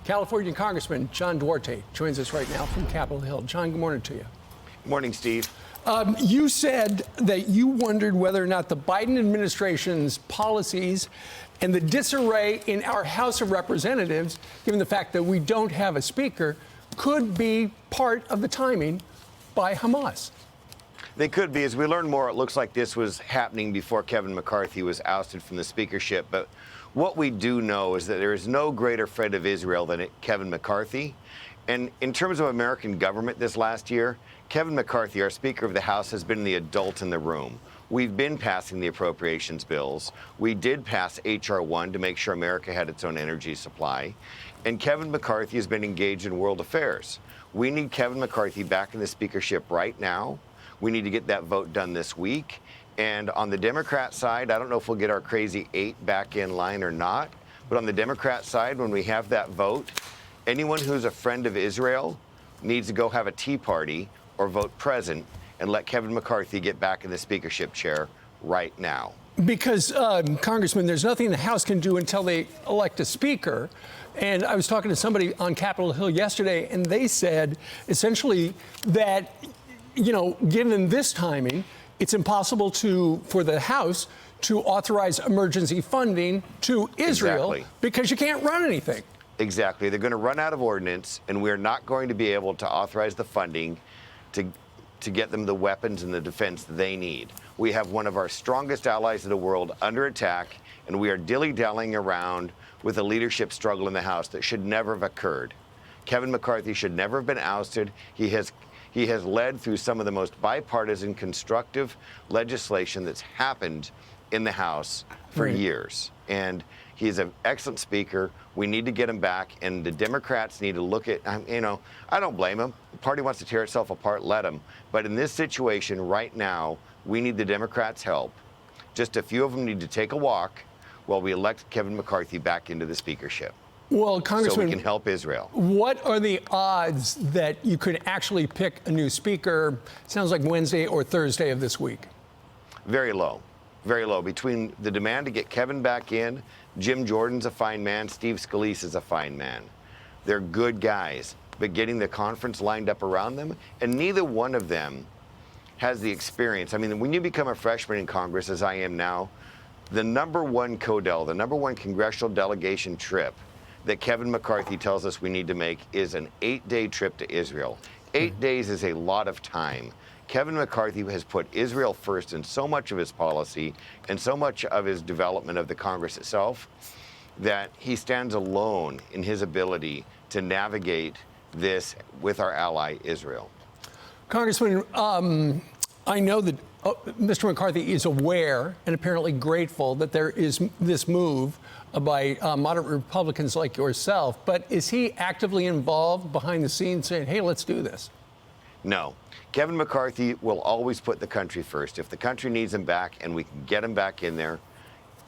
California Congressman John Duarte joins us right now from Capitol Hill. John, good morning to you. Morning, Steve. You said that you wondered whether or not the Biden administration's policies and the disarray in our House of Representatives, given the fact that we don't have a speaker, could be part of the timing by Hamas. They could be. As we learn more, it looks like this was happening before Kevin McCarthy was ousted from the speakership. But what we do know is that there is no greater friend of Israel than Kevin McCarthy. And in terms of American government this last year, Kevin McCarthy, our Speaker of the House, has been the adult in the room. We've been passing the appropriations bills. We did pass H.R. 1 to make sure America had its own energy supply. And Kevin McCarthy has been engaged in world affairs. We need Kevin McCarthy back in the speakership right now. We need to get that vote done this week. And on the Democrat side, I don't know if we'll get our crazy 8 back in line or not. But on the Democrat side, when we have that vote, anyone who's a friend of Israel needs to go have a tea party or vote present and let Kevin McCarthy get back in the speakership chair right now. Because, Congressman, there's nothing the House can do until they elect a speaker. And I was talking to somebody on Capitol Hill yesterday, and they said essentially that, you know, given this timing, it's impossible for the House to authorize emergency funding to Israel because you can't run anything. Exactly. They're going to run out of ordinance, and we're not going to be able to authorize the funding to get them the weapons and the defense they need. We have one of our strongest allies in the world under attack, and we are dilly-dallying around with a leadership struggle in the House that should never have occurred. Kevin McCarthy should never have been ousted. He has led through some of the most bipartisan, constructive legislation that's happened in the House for years. And he's an excellent speaker. We need to get him back, and the Democrats need to look at, you know, I don't blame him. The party wants to tear itself apart, let him. But in this situation right now, we need the Democrats' help. Just a few of them need to take a walk while we elect Kevin McCarthy back into the speakership. Well, Congressman, so we can help Israel. What are the odds that you could actually pick a new speaker? Sounds like Wednesday or Thursday of this week. Very low. Very low. Between the demand to get Kevin back in, Jim Jordan's a fine man, Steve Scalise is a fine man. They're good guys, but getting the conference lined up around them, and neither one of them has the experience. I mean, when you become a freshman in Congress, as I am now, the number one the number one congressional delegation trip that Kevin McCarthy tells us we need to make is an 8-day trip to Israel. 8 days is a lot of time. Kevin McCarthy has put Israel first in so much of his policy and so much of his development of the Congress itself that he stands alone in his ability to navigate this with our ally, Israel. Congressman, I know that Mr. McCarthy is aware and apparently grateful that there is this move by moderate Republicans like yourself, but is he actively involved behind the scenes saying, hey, let's do this? No. Kevin McCarthy will always put the country first. If the country needs him back and we can get him back in there,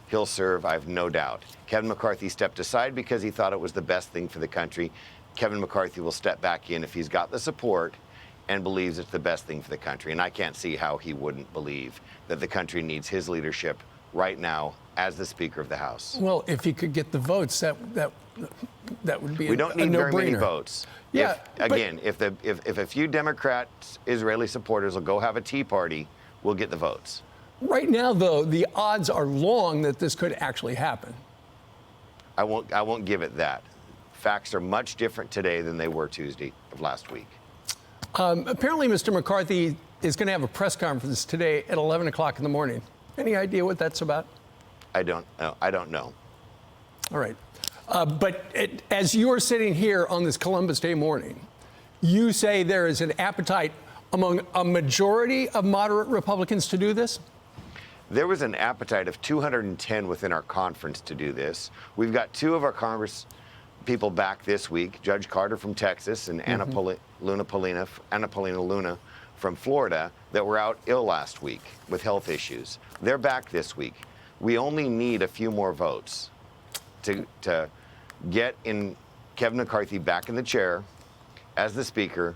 he'll serve, I have no doubt. Kevin McCarthy stepped aside because he thought it was the best thing for the country. Kevin McCarthy will step back in if he's got the support and believes it's the best thing for the country. And I can't see how he wouldn't believe that the country needs his leadership right now as the Speaker of the House. Well, if he could get the votes, that would be we don't need very many votes. Yeah, if a few Democrats, Israeli supporters will go have a tea party, we'll get the votes. Right now, though, the odds are long that this could actually happen. I won't give it that. Facts are much different today than they were Tuesday of last week. Apparently, Mr. McCarthy is going to have a press conference today at 11 o'clock in the morning. Any idea what that's about? I don't know. All right. But as you're sitting here on this Columbus Day morning, you say there is an appetite among a majority of moderate Republicans to do this? There was an appetite of 210 within our conference to do this. We've got 2 of our Congress people back this week, Judge Carter from Texas and Anna Paulina Luna from Florida, that were out ill last week with health issues. They're back this week. We only need a few more votes to get in Kevin McCarthy back in the chair as the Speaker,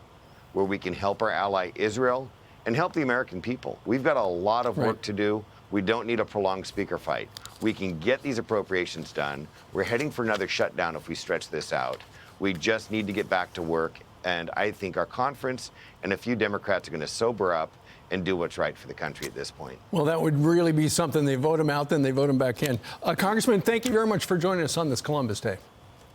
where we can help our ally Israel and help the American people. We've got a lot of work to do. We don't need a prolonged speaker fight. We can get these appropriations done. We're heading for another shutdown if we stretch this out. We just need to get back to work. And I think our conference and a few Democrats are going to sober up and do what's right for the country at this point. Well, that would really be something. They vote him out, then they vote him back in. Congressman, thank you very much for joining us on this Columbus Day.